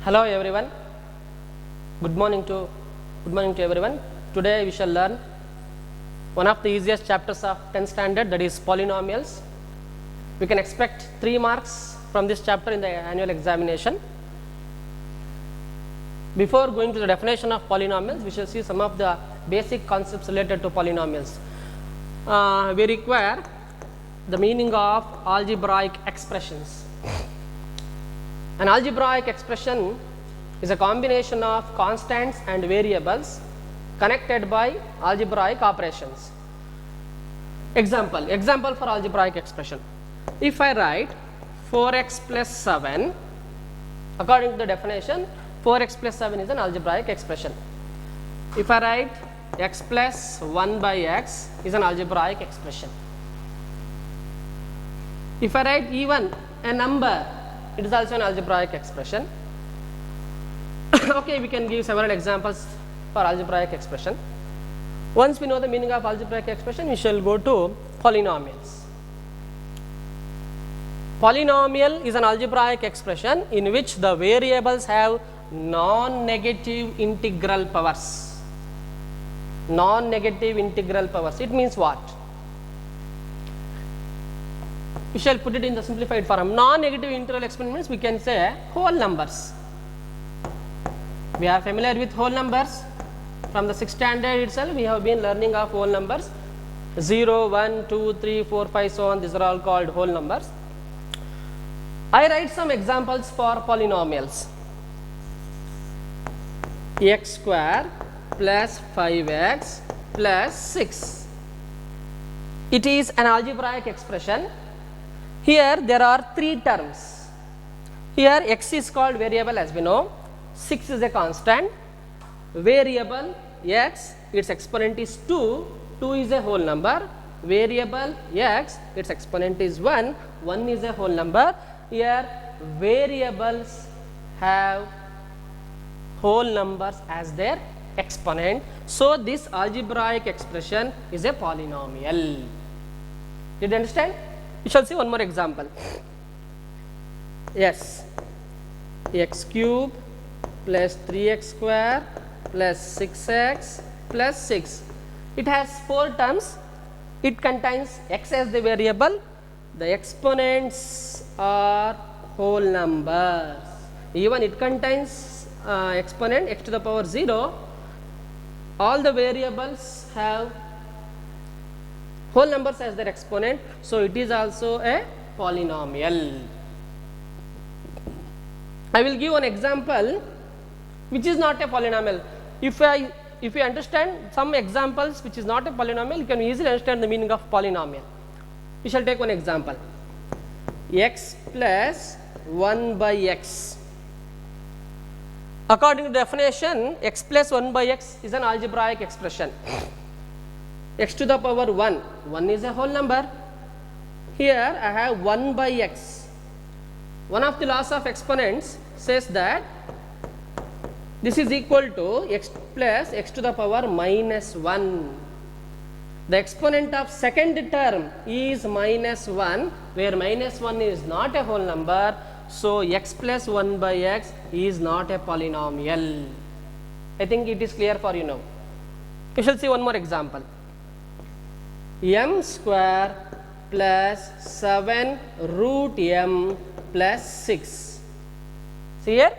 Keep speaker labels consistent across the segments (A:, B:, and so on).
A: Hello everyone. Good morning to everyone. Today we shall learn one of the easiest chapters of 10th standard, that is polynomials. We can expect 3 marks from this chapter in the annual examination. Before going to the definition of polynomials, we shall see some of the basic concepts related to polynomials. We require the meaning of algebraic expressions. An algebraic expression is a combination of constants and variables connected by algebraic operations. Example for algebraic expression. If I write 4x plus 7, according to the definition, 4x plus 7 is an algebraic expression. If I write x plus 1 by x is an algebraic expression. If I write even a number, it is also an algebraic expression. Okay, we can give several examples for algebraic expression. Once we know the meaning of algebraic expression, we shall go to polynomials. Polynomial is an algebraic expression in which the variables have non-negative integral powers. Non-negative integral powers. It means what? We shall put it in the simplified form. Non-negative integral expression means we can say whole numbers. We are familiar with whole numbers. From the 6th standard itself, we have been learning of whole numbers. 0, 1, 2, 3, 4, 5, so on. These are all called whole numbers. I write some examples for polynomials. X square plus 5x plus 6. It is an algebraic expression. Here there are 3 terms. Here x is called variable, as we know. 6 is a constant. Variable x, its exponent is 2. 2 is a whole number. Variable x, its exponent is 1. 1 is a whole number. Here variables have whole numbers as their exponent. So this algebraic expression is a polynomial. Did you understand? We shall see one more example. Yes, x cube plus 3x square plus 6x plus 6. It has 4 terms. It contains x as the variable. The exponents are whole numbers. Even it contains exponent x to the power 0. All the variables have whole numbers as their exponent, so it is also a polynomial. I will give an example which is not a polynomial. If you understand some examples which is not a polynomial, you can easily understand the meaning of polynomial. We shall take one example. X plus 1 by x. According to definition, x plus 1 by x is an algebraic expression. X to the power 1, 1 is a whole number. Here I have 1 by x. One of the laws of exponents says that this is equal to x plus x to the power minus 1. The exponent of second term is minus 1, where minus 1 is not a whole number. So x plus 1 by x is not a polynomial. I think it is clear for you now. We shall see one more example. M square plus 7 root m plus 6. See here,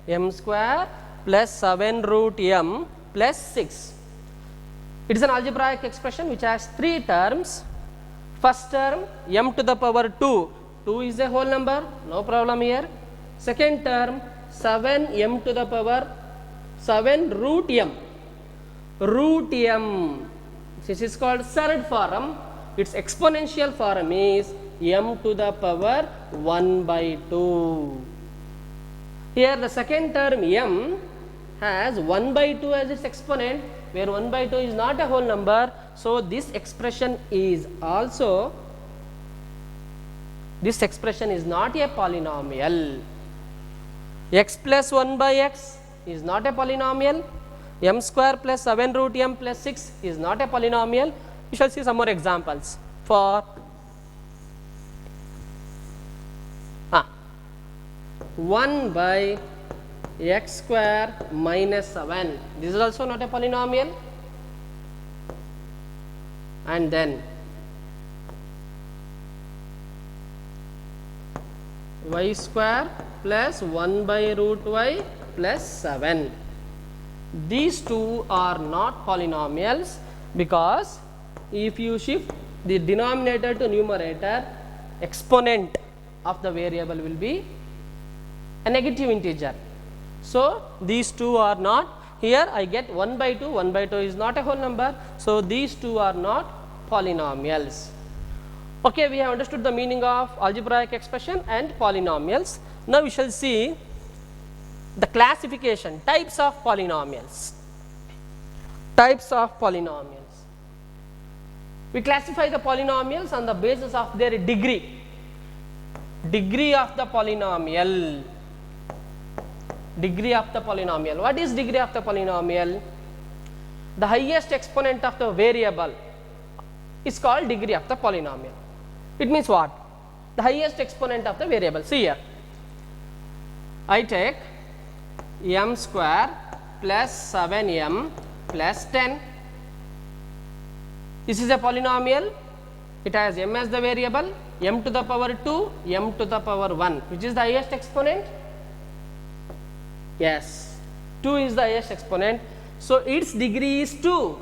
A: m square plus 7 root m plus 6. It is an algebraic expression which has 3 terms. First term, m to the power 2. 2 is a whole number, no problem here. Second term, 7 m to the power 7 root m. Root m. This is called third form. Its exponential form is m to the power 1 by 2. Here the second term m has 1 by 2 as its exponent, where 1 by 2 is not a whole number. So this expression is also, this expression is not a polynomial. X plus 1 by x is not a polynomial. M square plus 7 root m plus 6 is not a polynomial. We shall see some more examples for 1 by x square minus 7. This is also not a polynomial. And then y square plus 1 by root y plus 7. These two are not polynomials, because if you shift the denominator to numerator, exponent of the variable will be a negative integer. So, these two are not. Here I get 1 by 2, 1 by 2 is not a whole number. So, these two are not polynomials. Okay, we have understood the meaning of algebraic expression and polynomials. Now, we shall see the classification, types of polynomials. Types of polynomials. We classify the polynomials on the basis of their degree. Degree of the polynomial. Degree of the polynomial. What is degree of the polynomial? The highest exponent of the variable is called degree of the polynomial. It means what? The highest exponent of the variable. See here, I take m square plus 7m plus 10. This is a polynomial. It has m as the variable, m to the power 2, m to the power 1. Which is the highest exponent? Yes, 2 is the highest exponent. So, its degree is 2.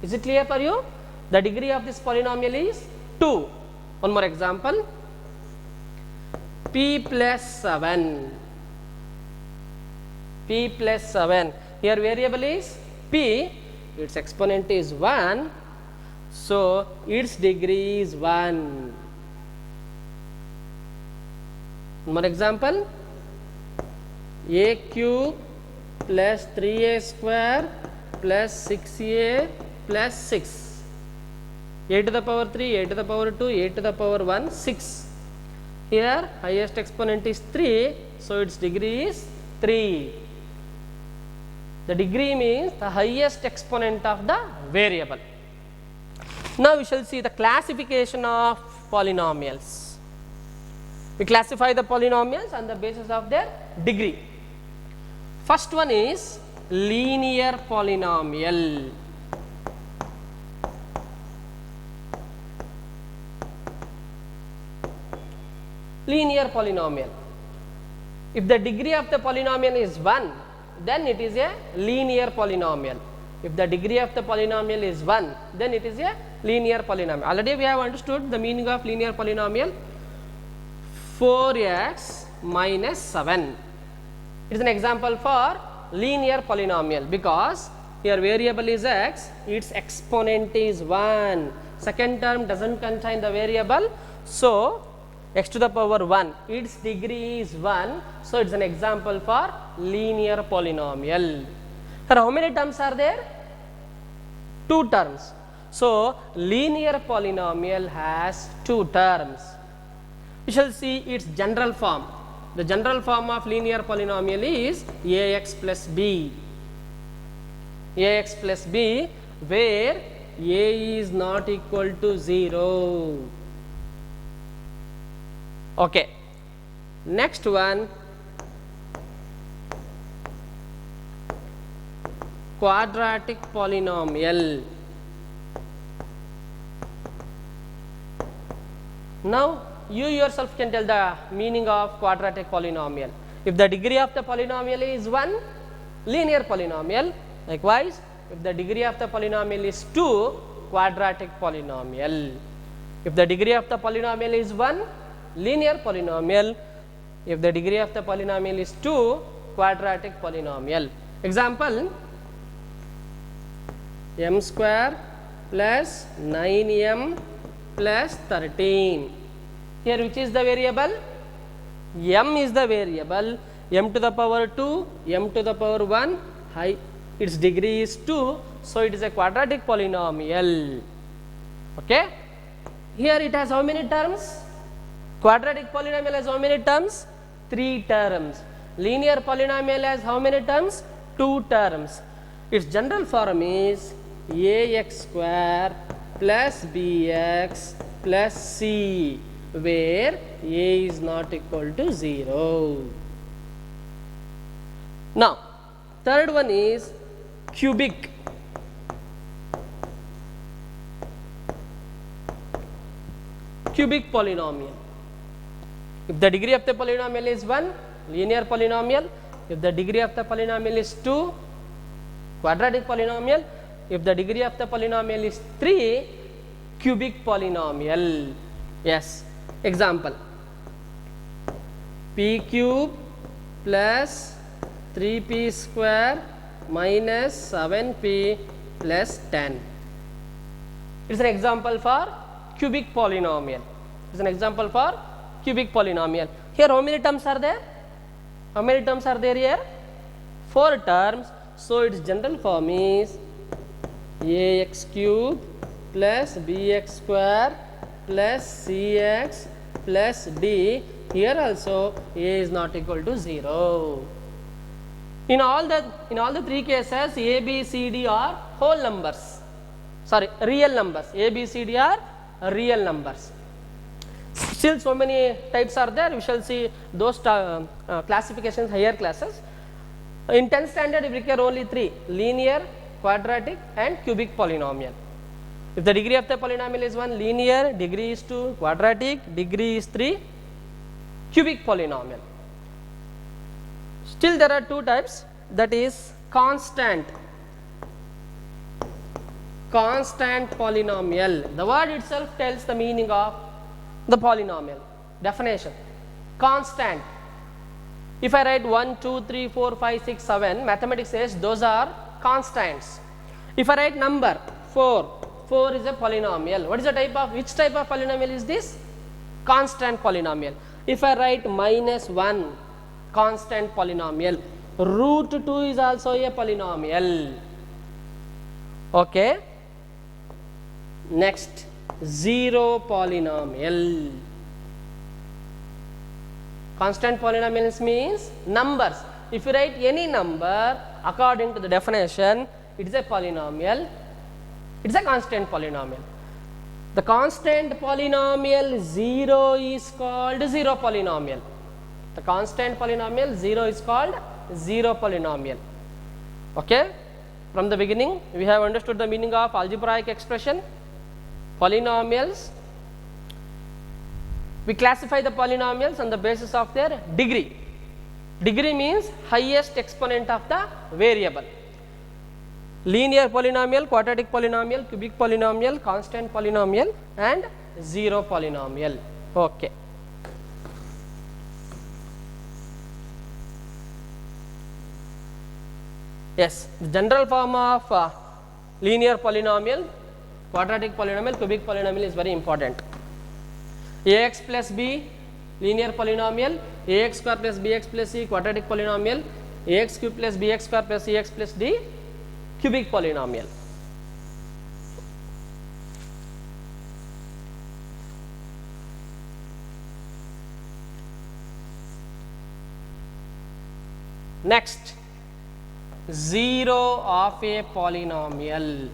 A: Is it clear for you? The degree of this polynomial is 2. One more example, p plus 7. P plus 7. Here variable is p, its exponent is 1. So, its degree is 1. One more example, a cube plus 3a square plus 6a plus 6. A to the power 3, a to the power 2, a to the power 1, 6. Here highest exponent is 3, so its degree is 3. The degree means the highest exponent of the variable. Now, we shall see the classification of polynomials. We classify the polynomials on the basis of their degree. First one is linear polynomial. Linear polynomial. If the degree of the polynomial is 1, then it is a linear polynomial. If the degree of the polynomial is 1, then it is a linear polynomial. Already we have understood the meaning of linear polynomial. 4x minus 7. It is an example for linear polynomial, because here variable is x, its exponent is 1. Second term does not contain the variable. So, x to the power 1, its degree is 1. So, it is an example for linear polynomial. Here how many terms are there? 2 terms. So, linear polynomial has 2 terms. We shall see its general form. The general form of linear polynomial is ax plus b. Ax plus b, where a is not equal to 0. Okay. Next one, quadratic polynomial. Now, you yourself can tell the meaning of quadratic polynomial. If the degree of the polynomial is 1, linear polynomial. Likewise, if the degree of the polynomial is 2, quadratic polynomial. If the degree of the polynomial is 1, linear polynomial. If the degree of the polynomial is 2, quadratic polynomial. Example, m square plus 9m plus 13. Here which is the variable? M is the variable. M to the power 2, m to the power 1, its degree is 2. So, it is a quadratic polynomial. Okay. Here it has how many terms? Quadratic polynomial has how many terms? 3 terms. Linear polynomial has how many terms? 2 terms. Its general form is ax square plus bx plus c, where a is not equal to 0. Now, third one is cubic. Cubic polynomial. If the degree of the polynomial is 1, linear polynomial. If the degree of the polynomial is 2, quadratic polynomial. If the degree of the polynomial is 3, cubic polynomial. Yes. Example, p cube plus 3p square minus 7p plus 10. It is an example for cubic polynomial. It is an example for cubic polynomial. Here how many terms are there? How many terms are there here? 4 terms. So its general form is ax cube plus bx square plus cx plus d. Here also a is not equal to 0. In all the 3 cases, a, b, c, d are whole numbers. Sorry, real numbers. A, B, C, D are real numbers. Still so many types are there. We shall see those classifications, higher classes. In 10th standard, we require only 3: linear, quadratic and cubic polynomial. If the degree of the polynomial is 1, linear, degree is 2, quadratic, degree is 3, cubic polynomial. Still there are 2 types, that is constant polynomial. The word itself tells the meaning of the polynomial. Definition: constant. If I write 1, 2, 3, 4, 5, 6, 7, mathematics says those are constants. If I write number 4 is a polynomial. What is the type of, which type of polynomial is this? Constant polynomial. If I write -1, constant polynomial. Root 2 is also a polynomial. Okay. Next, 0 polynomial. Constant polynomials means numbers. If you write any number according to the definition, it is a polynomial. It is a constant polynomial. The constant polynomial 0 is called 0 polynomial. The constant polynomial 0 is called 0 polynomial. Okay. From the beginning, we have understood the meaning of algebraic expression, polynomials. We classify the polynomials on the basis of their degree. Degree means highest exponent of the variable. Linear polynomial, quadratic polynomial, cubic polynomial, constant polynomial and 0 polynomial. Okay. Yes, the general form of linear polynomial, quadratic polynomial, cubic polynomial is very important. Ax plus b, linear polynomial, ax square plus bx plus c, quadratic polynomial, ax cube plus bx square plus cx plus d, cubic polynomial. Next, 0 of a polynomial.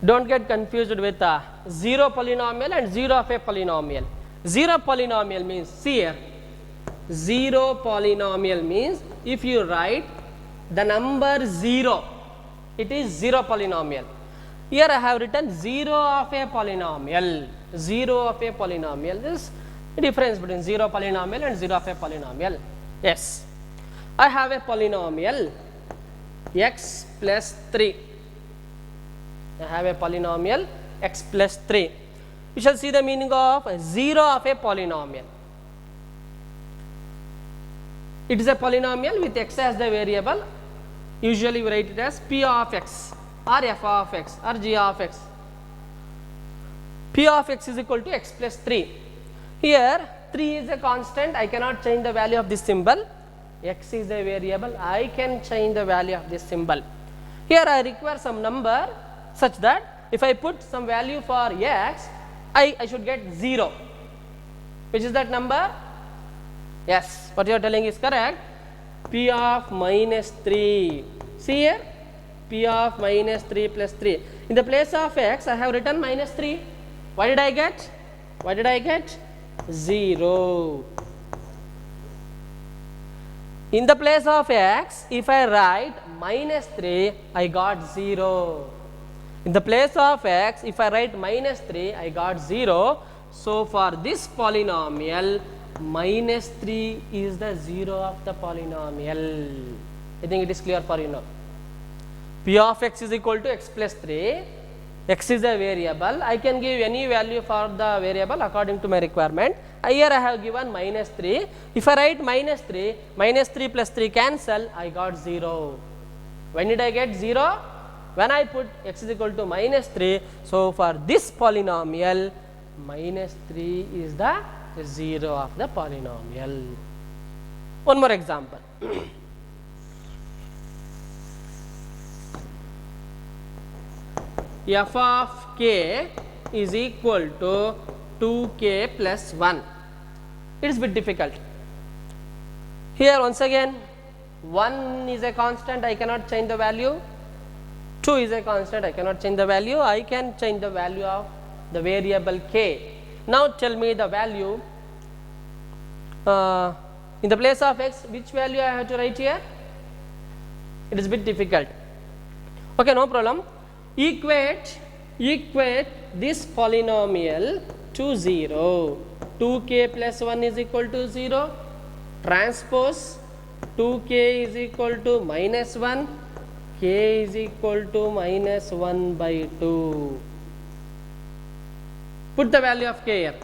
A: Don't get confused with 0 polynomial and 0 of a polynomial. 0 polynomial means, see here, 0 polynomial means if you write the number 0, it is 0 polynomial. Here I have written 0 of a polynomial. 0 of a polynomial is the difference between 0 polynomial and 0 of a polynomial. Yes, I have a polynomial x plus 3. I have a polynomial x plus 3. We shall see the meaning of 0 of a polynomial. It is a polynomial with x as the variable. Usually we write it as p of x or f of x or g of x. P of x is equal to x plus 3. Here 3 is a constant. I cannot change the value of this symbol. X is a variable. I can change the value of this symbol. Here I require some number such that if I put some value for x, I should get 0. Which is that number? Yes, what you are telling is correct. P of minus 3. See here, P of minus 3 plus 3. In the place of x, I have written minus 3. What did I get? What did I get? 0. In the place of x, if I write minus 3, I got 0. In the place of x, if I write minus 3, I got 0. So, for this polynomial, minus 3 is the 0 of the polynomial. I think it is clear for you now. P of x is equal to x plus 3. X is a variable. I can give any value for the variable according to my requirement. Here I have given minus 3. If I write minus 3 plus 3 cancel, I got 0. When did I get 0? When I put x is equal to minus 3. So, for this polynomial, minus 3 is the 0 of the polynomial. One more example. F of k is equal to 2k plus 1. It is a bit difficult. Here once again 1 is a constant, I cannot change the value. 2 is a constant, I cannot change the value. I can change the value of the variable k. Now tell me the value in the place of x, which value I have to write here? It is a bit difficult. Okay, no problem. Equate this polynomial to 0. 2k plus 1 is equal to 0. Transpose 2k is equal to minus 1. K is equal to minus 1 by 2. Put the value of k here.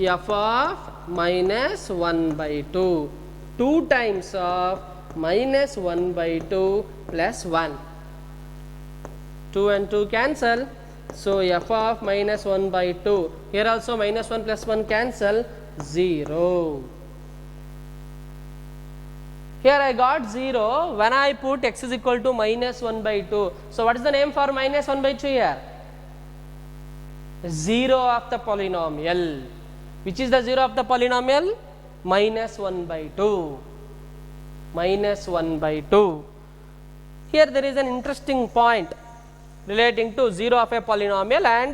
A: F of minus 1 by 2. 2 times of minus 1 by 2 plus 1. 2 and 2 cancel. So, f of minus 1 by 2. Here also minus 1 plus 1 cancel, 0. Here I got 0 when I put x is equal to minus 1 by 2. So, what is the name for minus 1 by 2 here? 0 of the polynomial. Which is the 0 of the polynomial? Minus 1 by 2. Minus 1 by 2. Here there is an interesting point relating to 0 of a polynomial and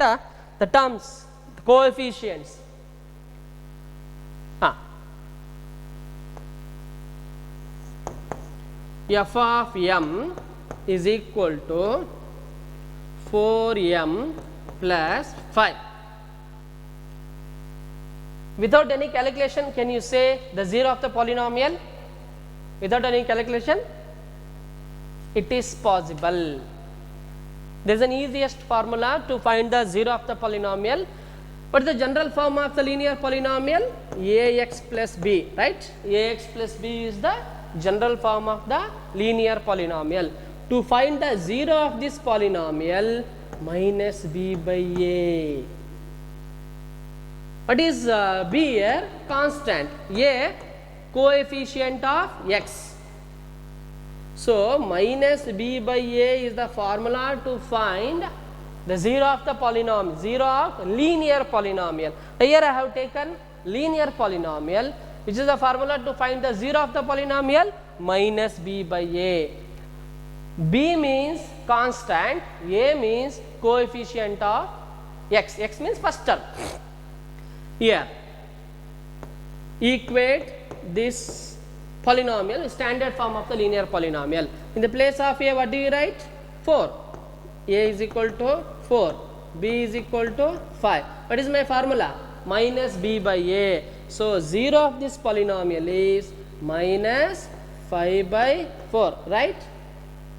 A: the terms, the coefficients. F of m is equal to 4m plus 5. Without any calculation, can you say the 0 of the polynomial? Without any calculation? It is possible. There is an easiest formula to find the 0 of the polynomial. What is the general form of the linear polynomial? Ax plus b, right? Ax plus b is the general form of the linear polynomial. To find the 0 of this polynomial, minus b by a. What is b here? Constant. A, coefficient of x. So, minus b by a is the formula to find the 0 of the polynomial, 0 of linear polynomial. Here I have taken linear polynomial, which is the formula to find the 0 of the polynomial, minus b by a. B means constant, a means coefficient of x, x means first term. Here, equate this polynomial, standard form of the linear polynomial. In the place of a, what do you write? 4. A is equal to 4, b is equal to 5. What is my formula? Minus b by a. So, 0 of this polynomial is minus 5 by 4, right?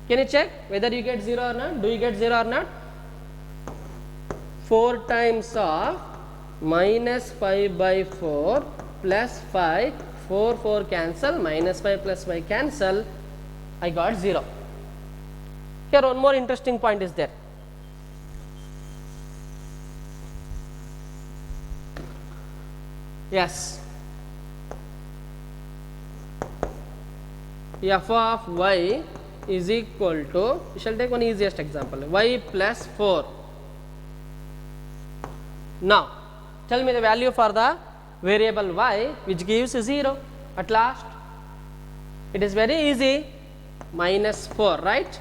A: Can you check whether you get 0 or not? Do you get 0 or not? 4 times of minus 5 by 4 plus 5, 4, 4 cancel, minus 5 plus 5 cancel, I got 0. Here one more interesting point is there. Yes. F of y is equal to, we shall take one easiest example, y plus 4. Now, tell me the value for the variable y which gives 0 at last. It is very easy, minus 4, right?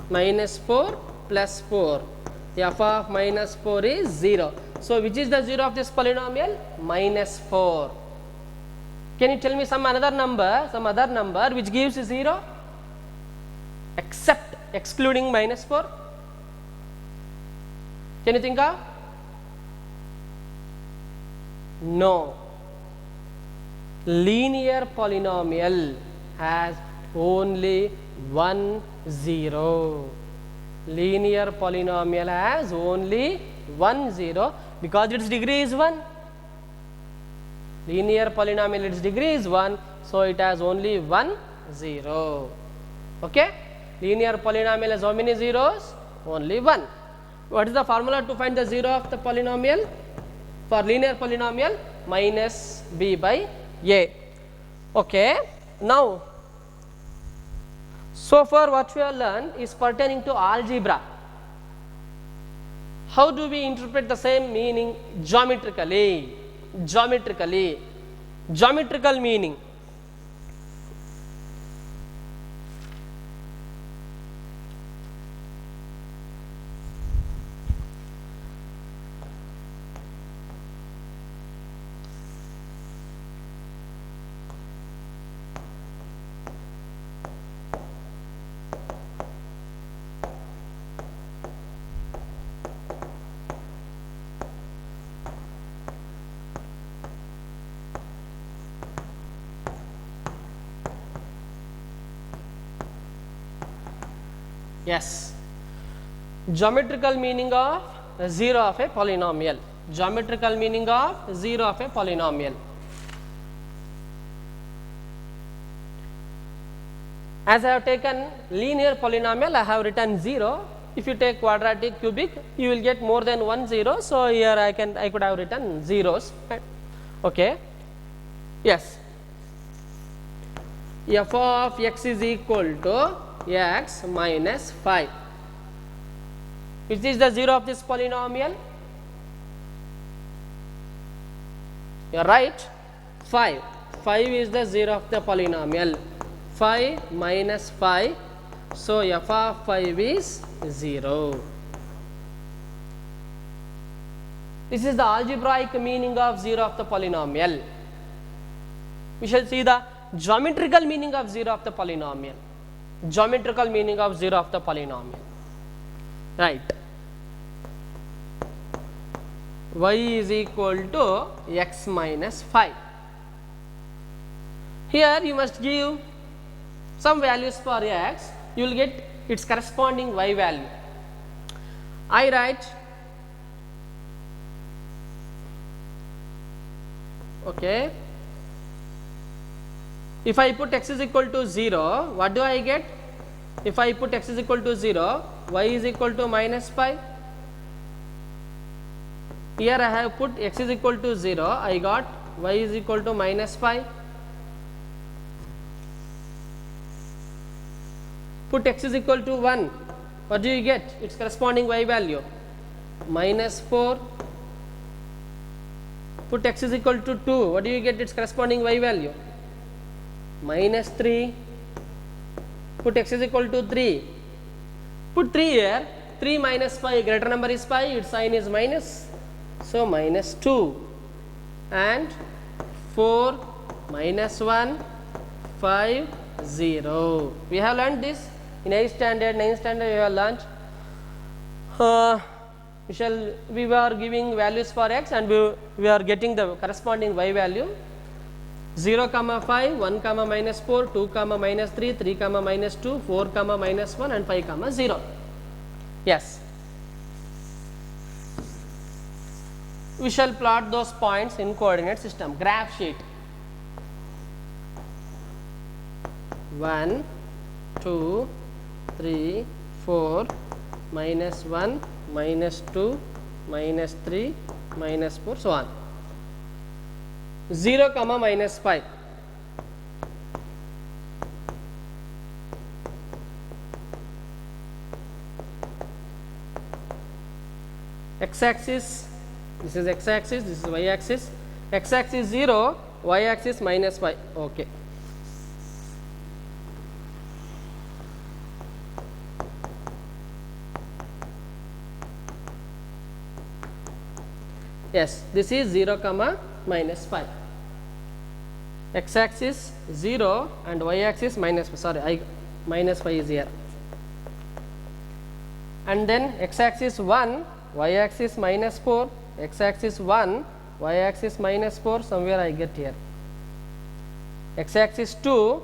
A: Minus 4 plus 4. f of minus 4 is 0. So which is the 0 of this polynomial? Minus 4. Can you tell me some other number which gives 0 except excluding minus 4? Can you think of? No. Linear polynomial has only one 0. Linear polynomial has only one 0 because its degree is 1. Linear polynomial, its degree is 1, so it has only one 0. Okay? Linear polynomial has how many zeros? Only 1. What is the formula to find the 0 of the polynomial? For linear polynomial, minus b by a. Okay. Now, so far what we have learned is pertaining to algebra. How do we interpret the same meaning geometrically? Geometrical meaning. Yes, geometrical meaning of 0 of a polynomial. Geometrical meaning of 0 of a polynomial. As I have taken linear polynomial, I have written 0. If you take quadratic, cubic, you will get more than one 0. So here I could have written zeros. Okay. Yes. F of x is equal to x minus 5. Which is the 0 of this polynomial? You are right. 5. 5 is the 0 of the polynomial. 5 minus 5. So f of 5 is 0. This is the algebraic meaning of 0 of the polynomial. We shall see the geometrical meaning of 0 of the polynomial. Geometrical meaning of 0 of the polynomial. Right. Y is equal to x minus 5. Here you must give some values for x, you will get its corresponding y value. I write, okay, if I put x is equal to 0, what do I get? If I put x is equal to 0, y is equal to minus 5. Here I have put x is equal to 0, I got y is equal to minus 5. Put x is equal to 1, what do you get? Its corresponding y value, minus 4. Put x is equal to 2, what do you get? Its corresponding y value, minus 3. Put x is equal to 3. Put 3 here, 3 minus 5, greater number is 5, its sign is minus. So minus 2 and 4 minus 1, 5, 0. We have learned this in 8th standard, 9th standard we have learned. We were giving values for x and we are getting the corresponding y value. 0 comma 5, 1 comma minus 4, 2 comma minus 3, 3 comma minus 2, 4 comma minus 1 and 5 comma 0. Yes. We shall plot those points in coordinate system. Graph sheet. 1, 2, 3, 4, minus 1, minus 2, minus 3, minus 4, so on. 0 comma minus 5. X axis, this is x axis, this is y axis. X axis 0, y axis minus 5. Okay. Yes, this is 0 comma minus 5. X axis 0 and y axis minus, sorry, minus 5 is here. And then x axis 1, y axis minus 4, x axis 1, y axis minus 4, somewhere I get here. X axis 2,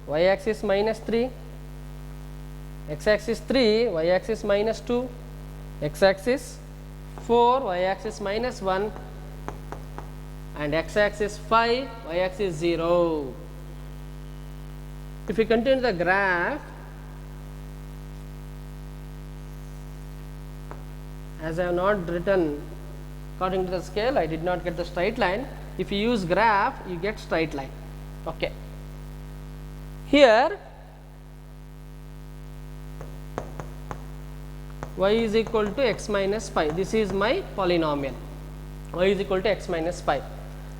A: y axis minus 3, x axis 3, y axis minus 2, x axis 4, y axis minus 1, and x axis 5, y axis 0. If we continue the graph, as I have not written according to the scale, I did not get the straight line. If you use graph, you get straight line. Okay. Here y is equal to x minus 5. This is my polynomial. Y is equal to x minus 5.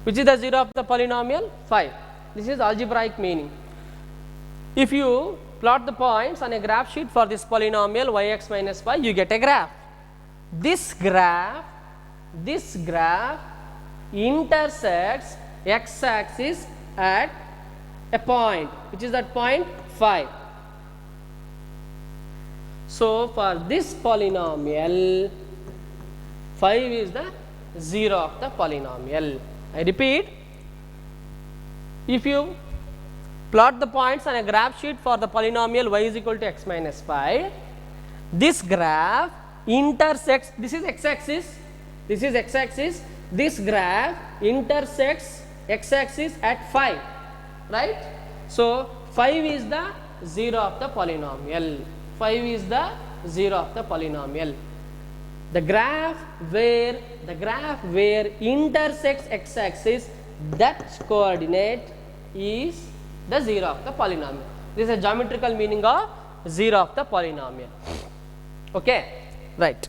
A: Which is the 0 of the polynomial? 5. This is algebraic meaning. If you plot the points on a graph sheet for this polynomial yx minus 5, you get a graph. This graph intersects x axis at a point, which is that point 5. So, for this polynomial, 5 is the 0 of the polynomial. I repeat, if you plot the points on a graph sheet for the polynomial y is equal to x minus 5, this graph intersects, this is x axis, this is x axis, this graph intersects x axis at 5, right. So, 5 is the 0 of the polynomial. 5 is the 0 of the polynomial. The graph where intersects x axis, that coordinate is the 0 of the polynomial. This is a geometrical meaning of 0 of the polynomial. Okay, right.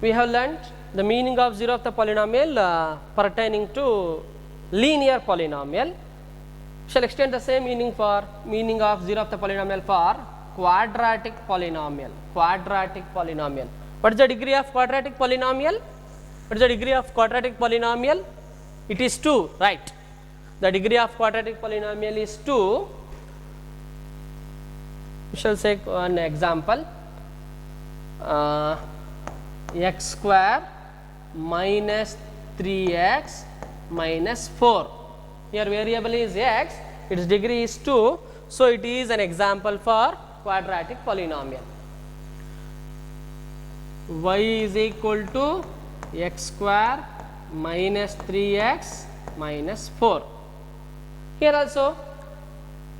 A: We have learnt the meaning of 0 of the polynomial pertaining to linear polynomial. We shall extend the same meaning of 0 of the polynomial for quadratic polynomial. Quadratic polynomial. What is the degree of quadratic polynomial? What is the degree of quadratic polynomial? It is 2, right. The degree of quadratic polynomial is 2. We shall take one example. X square minus 3x minus 4. Here variable is x, its degree is 2. So, it is an example for quadratic polynomial. Y is equal to x square minus 3x minus 4. Here also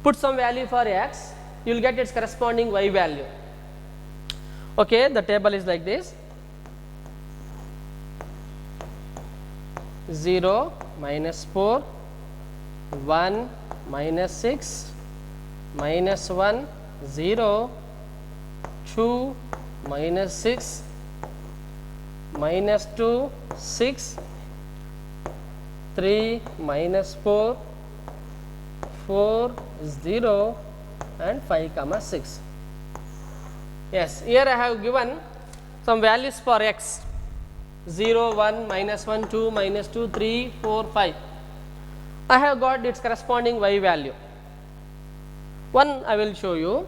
A: put some value for x, you will get its corresponding y value. Okay, the table is like this: 0 minus 4, 1 minus 6, minus 1, 0, 2 minus 6, minus 2, 6, 3 minus 4, 4, 0 and 5 comma 6. Yes, here I have given some values for x: 0, 1, minus 1, 2, minus 2, 3, 4, 5. I have got its corresponding y value. One I will show you.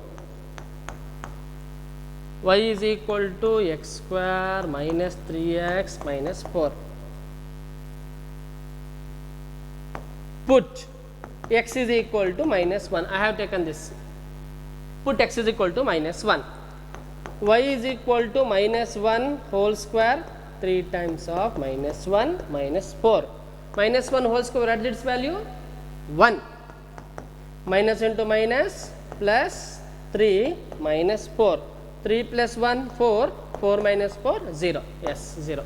A: Y is equal to x square minus 3x minus 4. Put x is equal to minus 1. I have taken this. Put x is equal to minus 1. Y is equal to minus 1 whole square, 3 times of minus 1 minus 4. Minus 1 whole square, what is its value? 1. Minus into minus plus 3 minus 4. 3 plus 1, 4. 4 minus 4, 0. Yes, 0.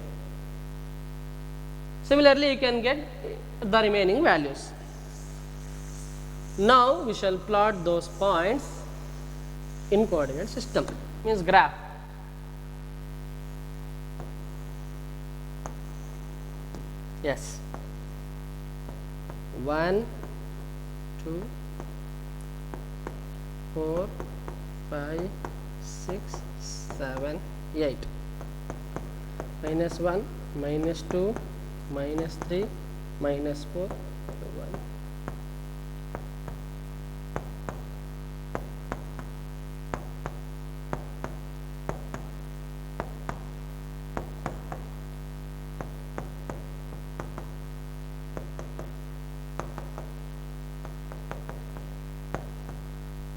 A: Similarly, you can get the remaining values. Now, we shall plot those points in coordinate system, means graph. Yes. 1, 2, 4, 5, 6, 7, 8. -1, -2, -3, -4, 1.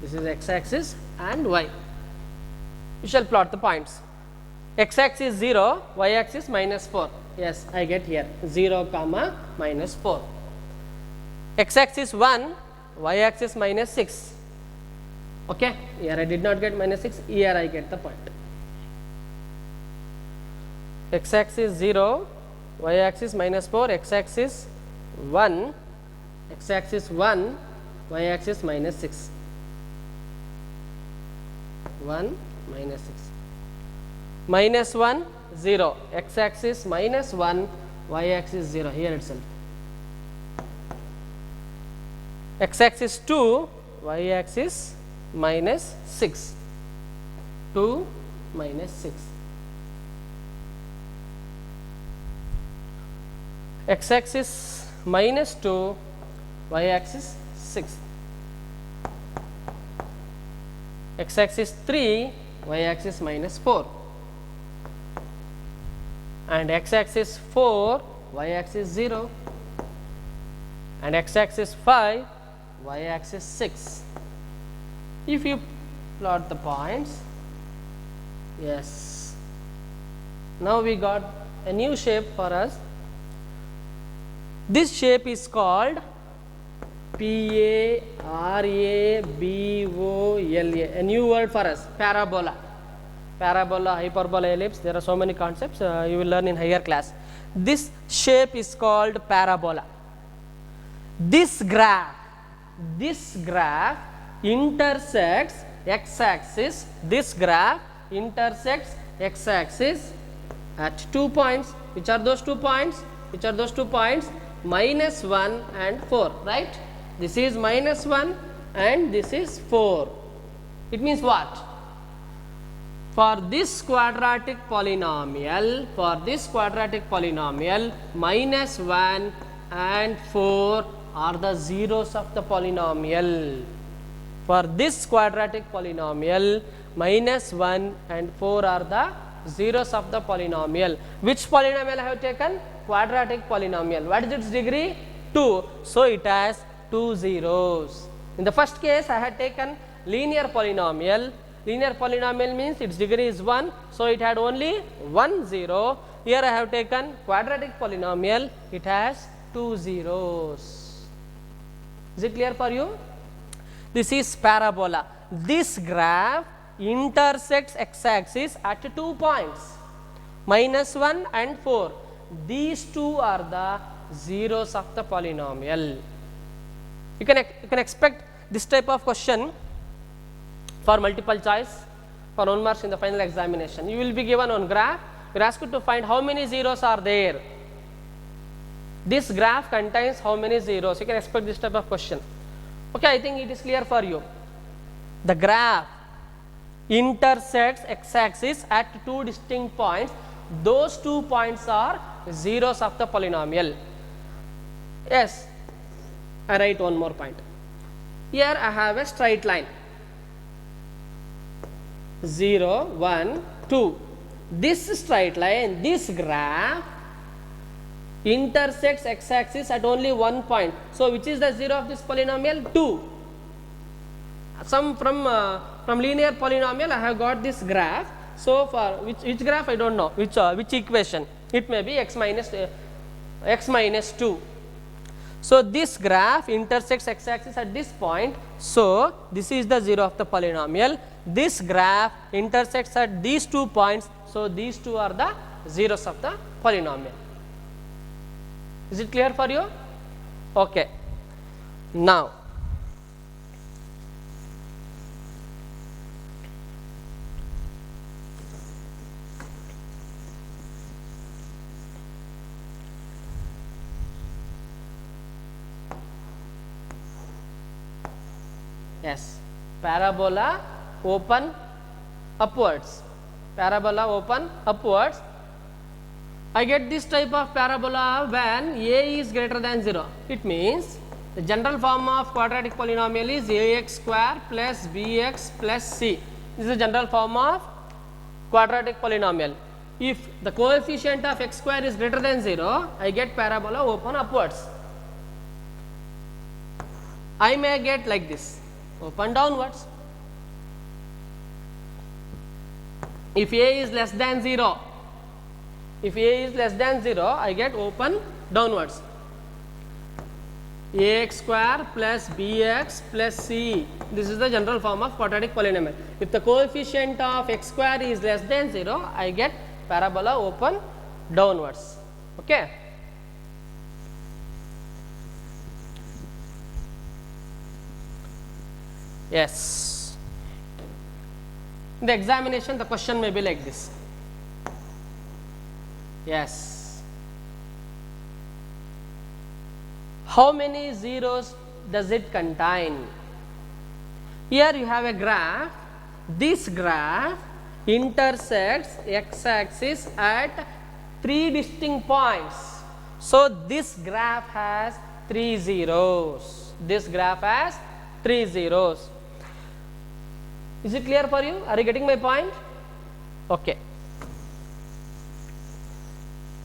A: This is x-axis and y. We shall plot the points. X-axis 0, y-axis -4. Yes, I get here 0, -4. X-axis 1, y-axis -6. Okay, here I did not get -6. Here I get the point. X-axis 0, y-axis -4. X-axis 1, y-axis -6. 1, -6. -1, 0. X-axis -1, y-axis 0. Here itself. X-axis 2, y-axis -6. 2, -6. X-axis -2, y-axis 6. X-axis 3, y-axis -4. And x-axis 4, y-axis 0. And x-axis 5, y-axis 6. If you plot the points, yes, now we got a new shape for us. This shape is called Parabola, a new word for us, parabola. Parabola, hyperbola, ellipse, there are so many concepts you will learn in higher class. This shape is called parabola. This graph intersects x-axis. This graph intersects x-axis at 2 points. Which are those 2 points? -1 and 4, right? This is -1 and this is 4. It means what? For this quadratic polynomial, -1 and 4 are the zeros of the polynomial. For this quadratic polynomial, -1 and 4 are the zeros of the polynomial. Which polynomial I have taken? Quadratic polynomial. What is its degree? 2. So it has 2 zeros. In the first case, I had taken linear polynomial. Linear polynomial means its degree is 1. So it had only 1 zero. Here I have taken quadratic polynomial. It has 2 zeros. Is it clear for you? This is parabola. This graph intersects x-axis at 2 points, -1 and 4. These two are the zeros of the polynomial. You can expect this type of question for multiple choice, for 1 marks in the final examination. You will be given on graph. You are asked to find how many zeros are there. This graph contains how many zeros. You can expect this type of question. Okay, I think it is clear for you. The graph intersects x-axis at 2 distinct points. Those 2 points are zeros of the polynomial. Yes, I write one more point. Here I have a straight line. 0, 1, 2. This straight line, this graph intersects x-axis at only 1 point. So which is the zero of this polynomial? 2. Some from linear polynomial I have got this graph. So for which graph I don't know, which equation. It may be x minus 2. So this graph intersects x-axis at this point. So this is the zero of the polynomial. This graph intersects at these 2 points. So these two are the zeros of the polynomial. Is it clear for you? Okay. Now Yes, parabola open upwards, parabola open upwards. I get this type of parabola when a is greater than 0. It means the general form of quadratic polynomial is ax square plus bx plus c. This is the general form of quadratic polynomial. If the coefficient of x square is greater than 0, I get parabola open upwards. I may get like this, open downwards. If a is less than 0, if a is less than 0, I get open downwards. Ax square plus bx plus c. This is the general form of quadratic polynomial. If the coefficient of x square is less than 0, I get parabola open downwards. Okay. Yes. In the examination, the question may be like this. Yes. How many zeros does it contain? Here you have a graph. This graph intersects x-axis at 3 distinct points. So this graph has 3 zeros. This graph has 3 zeros. Is it clear for you? Are you getting my point? Okay.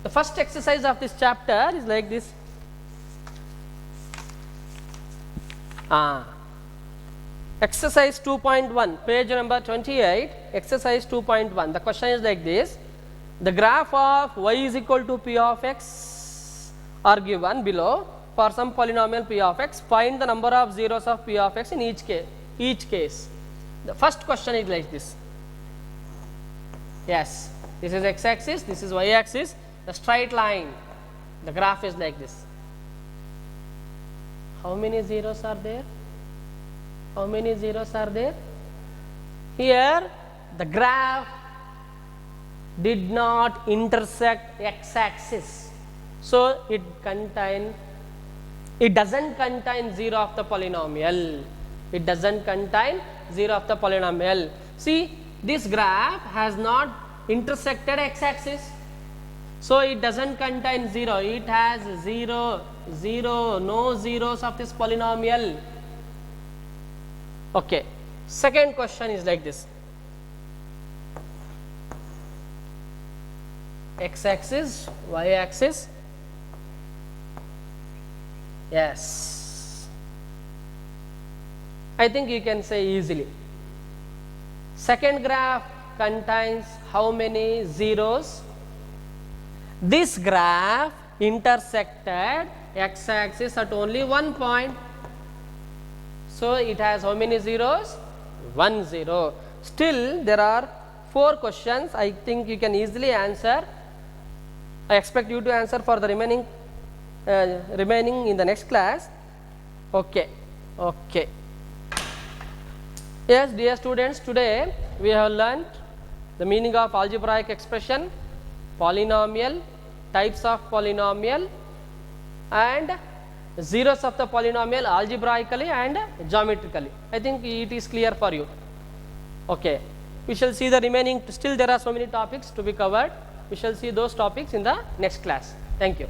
A: The first exercise of this chapter is like this. Exercise 2.1, page number 28, exercise 2.1. The question is like this. The graph of y is equal to p of x are given below for some polynomial p of x. Find the number of zeros of p of x in each case. The first question is like this. Yes, this is x axis, this is y axis, the straight line. The graph is like this. How many zeros are there? How many zeros are there? Here the graph did not intersect x axis, so it doesn't contain 0 of the polynomial. It doesn't contain 0 of the polynomial. See, this graph has not intersected x axis, so it doesn't contain 0. It has 0, 0, no zeros of this polynomial. Okay. Second question is like this. X axis, y axis. Yes. I think you can say easily. Second graph contains how many zeros? This graph intersected x axis at only one point. So it has how many zeros? 1 0. Still there are 4 questions. I think you can easily answer. I expect you to answer for the remaining in the next class. Okay. Okay. Yes, dear students, today we have learnt the meaning of algebraic expression, polynomial, types of polynomial, and zeros of the polynomial algebraically and geometrically. I think it is clear for you. Okay. We shall see the remaining. Still there are so many topics to be covered. We shall see those topics in the next class. Thank you.